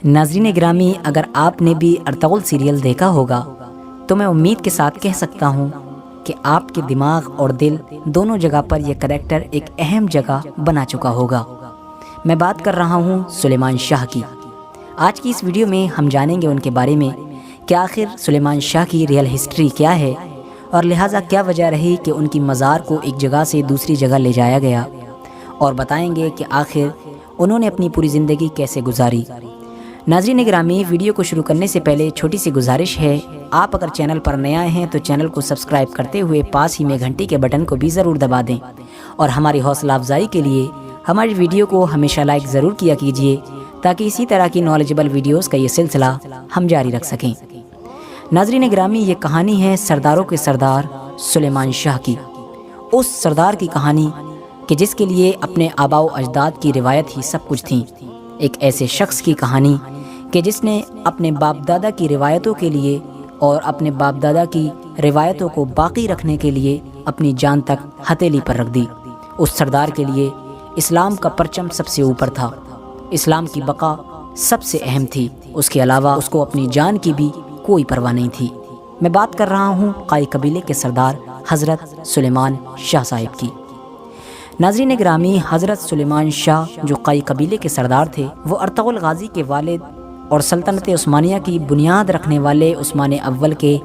ناظرین گرامی، اگر آپ نے بھی ارطغرل سیریل دیکھا ہوگا تو میں امید کے ساتھ کہہ سکتا ہوں کہ آپ کے دماغ اور دل دونوں جگہ پر یہ کریکٹر ایک اہم جگہ بنا چکا ہوگا۔ میں بات کر رہا ہوں سلیمان شاہ کی۔ آج کی اس ویڈیو میں ہم جانیں گے ان کے بارے میں کہ آخر سلیمان شاہ کی ریئل ہسٹری کیا ہے، اور لہٰذا کیا وجہ رہی کہ ان کی مزار کو ایک جگہ سے دوسری جگہ لے جایا گیا، اور بتائیں گے کہ آخر انہوں نے اپنی پوری زندگی کیسے گزاری۔ ناظرین گرامی، ویڈیو کو شروع کرنے سے پہلے چھوٹی سی گزارش ہے، آپ اگر چینل پر نیا ہیں تو چینل کو سبسکرائب کرتے ہوئے پاس ہی میں گھنٹی کے بٹن کو بھی ضرور دبا دیں، اور ہماری حوصلہ افزائی کے لیے ہماری ویڈیو کو ہمیشہ لائک ضرور کیا کیجیے تاکہ اسی طرح کی نالجبل ویڈیوز کا یہ سلسلہ ہم جاری رکھ سکیں۔ ناظرین گرامی، یہ کہانی ہے سرداروں کے سردار سلیمان شاہ کی، اس سردار کی کہانی کہ جس کے لیے اپنے آباء و اجداد کی روایت ہی سب کچھ تھی، ایک ایسے شخص کی کہانی کہ جس نے اپنے باپ دادا کی روایتوں کے لیے اور اپنے باپ دادا کی روایتوں کو باقی رکھنے کے لیے اپنی جان تک ہتھیلی پر رکھ دی۔ اس سردار کے لیے اسلام کا پرچم سب سے اوپر تھا، اسلام کی بقا سب سے اہم تھی، اس کے علاوہ اس کو اپنی جان کی بھی کوئی پرواہ نہیں تھی۔ میں بات کر رہا ہوں قائی قبیلے کے سردار حضرت سلیمان شاہ صاحب کی۔ ناظرین گرامی، حضرت سلیمان شاہ جو قائی قبیلے کے سردار تھے، وہ ارطغرل غازی کے والد اور سلطنت عثمانیہ کی بنیاد رکھنے والے عثمان اول کے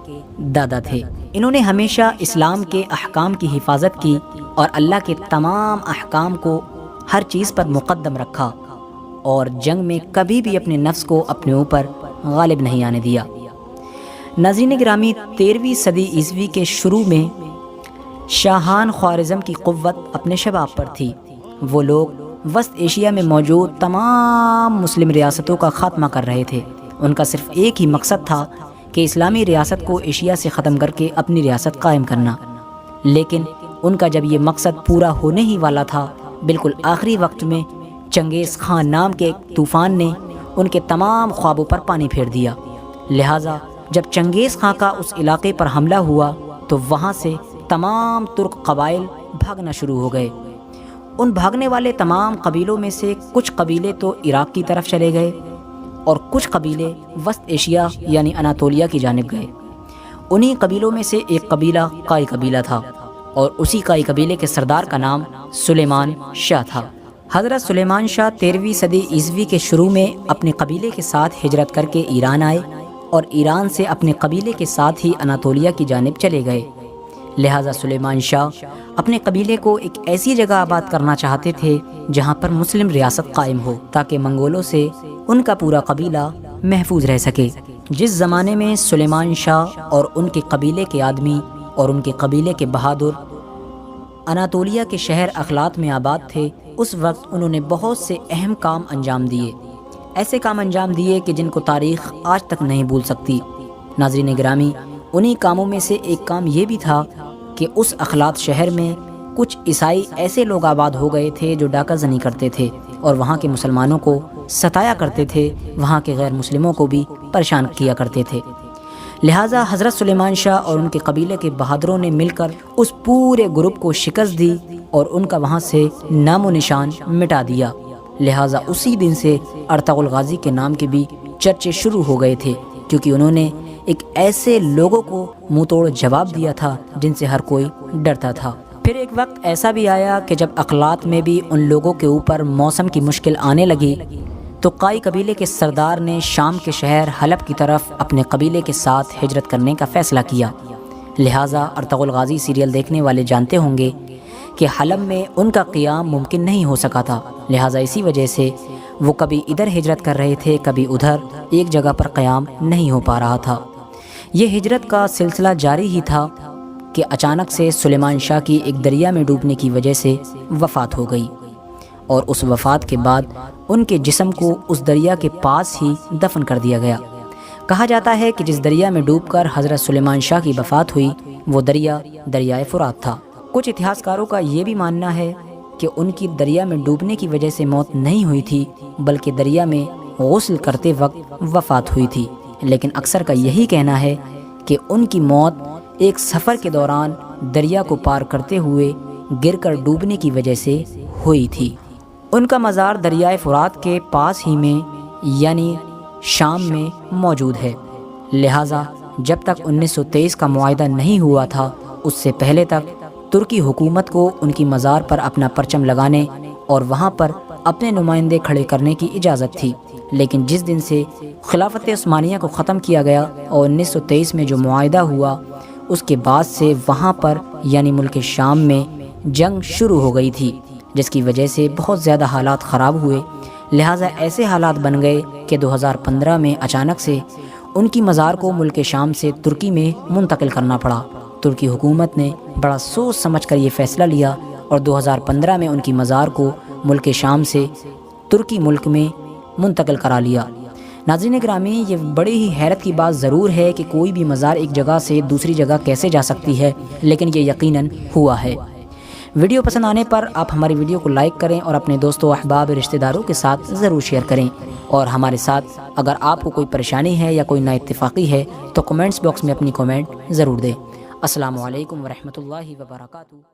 دادا تھے۔ انہوں نے ہمیشہ اسلام کے احکام کی حفاظت کی اور اللہ کے تمام احکام کو ہر چیز پر مقدم رکھا، اور جنگ میں کبھی بھی اپنے نفس کو اپنے اوپر غالب نہیں آنے دیا۔ ناظرین گرامی، 13ویں صدی عیسوی کے شروع میں شاہان خوارزم کی قوت اپنے شباب پر تھی۔ وہ لوگ وسط ایشیا میں موجود تمام مسلم ریاستوں کا خاتمہ کر رہے تھے۔ ان کا صرف ایک ہی مقصد تھا کہ اسلامی ریاست کو ایشیا سے ختم کر کے اپنی ریاست قائم کرنا، لیکن ان کا جب یہ مقصد پورا ہونے ہی والا تھا، بالکل آخری وقت میں چنگیز خان نام کے ایک طوفان نے ان کے تمام خوابوں پر پانی پھیر دیا۔ لہٰذا جب چنگیز خان کا اس علاقے پر حملہ ہوا تو وہاں سے تمام ترک قبائل بھاگنا شروع ہو گئے۔ ان بھاگنے والے تمام قبیلوں میں سے کچھ قبیلے تو عراق کی طرف چلے گئے اور کچھ قبیلے وسط ایشیا یعنی اناطولیہ کی جانب گئے۔ انہی قبیلوں میں سے ایک قبیلہ قائی قبیلہ تھا، اور اسی قائی قبیلے کے سردار کا نام سلیمان شاہ تھا۔ حضرت سلیمان شاہ 13ویں صدی عیسوی کے شروع میں اپنے قبیلے کے ساتھ ہجرت کر کے ایران آئے، اور ایران سے اپنے قبیلے کے ساتھ ہی اناطولیہ کی جانب چلے گئے۔ لہٰذا سلیمان شاہ اپنے قبیلے کو ایک ایسی جگہ آباد کرنا چاہتے تھے جہاں پر مسلم ریاست قائم ہو، تاکہ منگولوں سے ان کا پورا قبیلہ محفوظ رہ سکے۔ جس زمانے میں سلیمان شاہ اور ان کے قبیلے کے آدمی اور ان کے قبیلے کے بہادر اناطولیہ کے شہر اخلاط میں آباد تھے، اس وقت انہوں نے بہت سے اہم کام انجام دیے، ایسے کام انجام دیے کہ جن کو تاریخ آج تک نہیں بھول سکتی۔ ناظرین گرامی، انہی کاموں میں سے ایک کام یہ بھی تھا کہ اس اخلاط شہر میں کچھ عیسائی ایسے لوگ آباد ہو گئے تھے جو ڈاکہ زنی کرتے تھے اور وہاں کے مسلمانوں کو ستایا کرتے تھے، وہاں کے غیر مسلموں کو بھی پریشان کیا کرتے تھے۔ لہٰذا حضرت سلیمان شاہ اور ان کے قبیلے کے بہادروں نے مل کر اس پورے گروپ کو شکست دی اور ان کا وہاں سے نام و نشان مٹا دیا۔ لہٰذا اسی دن سے ارطغرل غازی کے نام کے بھی چرچے شروع ہو گئے تھے، کیونکہ انہوں نے ایک ایسے لوگوں کو منہ توڑ جواب دیا تھا جن سے ہر کوئی ڈرتا تھا۔ پھر ایک وقت ایسا بھی آیا کہ جب اخلاط میں بھی ان لوگوں کے اوپر موسم کی مشکل آنے لگی تو قائی قبیلے کے سردار نے شام کے شہر حلب کی طرف اپنے قبیلے کے ساتھ ہجرت کرنے کا فیصلہ کیا۔ لہٰذا ارطغرل غازی سیریل دیکھنے والے جانتے ہوں گے کہ حلب میں ان کا قیام ممکن نہیں ہو سکا تھا، لہٰذا اسی وجہ سے وہ کبھی ادھر ہجرت کر رہے تھے، کبھی ادھر، ایک جگہ پر قیام نہیں ہو پا رہا تھا۔ یہ ہجرت کا سلسلہ جاری ہی تھا کہ اچانک سے سلیمان شاہ کی ایک دریا میں ڈوبنے کی وجہ سے وفات ہو گئی، اور اس وفات کے بعد ان کے جسم کو اس دریا کے پاس ہی دفن کر دیا گیا۔ کہا جاتا ہے کہ جس دریا میں ڈوب کر حضرت سلیمان شاہ کی وفات ہوئی وہ دریا دریائے فرات تھا۔ کچھ اتہاسکاروں کا یہ بھی ماننا ہے کہ ان کی دریا میں ڈوبنے کی وجہ سے موت نہیں ہوئی تھی، بلکہ دریا میں غسل کرتے وقت وفات ہوئی تھی، لیکن اکثر کا یہی کہنا ہے کہ ان کی موت ایک سفر کے دوران دریا کو پار کرتے ہوئے گر کر ڈوبنے کی وجہ سے ہوئی تھی۔ ان کا مزار دریائے فرات کے پاس ہی میں یعنی شام میں موجود ہے، لہٰذا جب تک 1923 کا معاہدہ نہیں ہوا تھا اس سے پہلے تک ترکی حکومت کو ان کی مزار پر اپنا پرچم لگانے اور وہاں پر اپنے نمائندے کھڑے کرنے کی اجازت تھی، لیکن جس دن سے خلافت عثمانیہ کو ختم کیا گیا اور 1923 میں جو معاہدہ ہوا اس کے بعد سے وہاں پر یعنی ملک شام میں جنگ شروع ہو گئی تھی، جس کی وجہ سے بہت زیادہ حالات خراب ہوئے۔ لہٰذا ایسے حالات بن گئے کہ 2015 میں اچانک سے ان کی مزار کو ملک شام سے ترکی میں منتقل کرنا پڑا۔ ترکی حکومت نے بڑا سوچ سمجھ کر یہ فیصلہ لیا اور 2015 میں ان کی مزار کو ملک شام سے ترکی ملک میں منتقل کرا لیا۔ ناظرین گرامی، یہ بڑی ہی حیرت کی بات ضرور ہے کہ کوئی بھی مزار ایک جگہ سے دوسری جگہ کیسے جا سکتی ہے، لیکن یہ یقیناً ہوا ہے۔ ویڈیو پسند آنے پر آپ ہماری ویڈیو کو لائک کریں اور اپنے دوستوں احباب رشتہ داروں کے ساتھ ضرور شیئر کریں، اور ہمارے ساتھ اگر آپ کو کوئی پریشانی ہے یا کوئی نا اتفاقی ہے تو کمنٹس باکس میں اپنی کمنٹ ضرور دیں۔ السلام علیکم ورحمۃ اللہ وبرکاتہ۔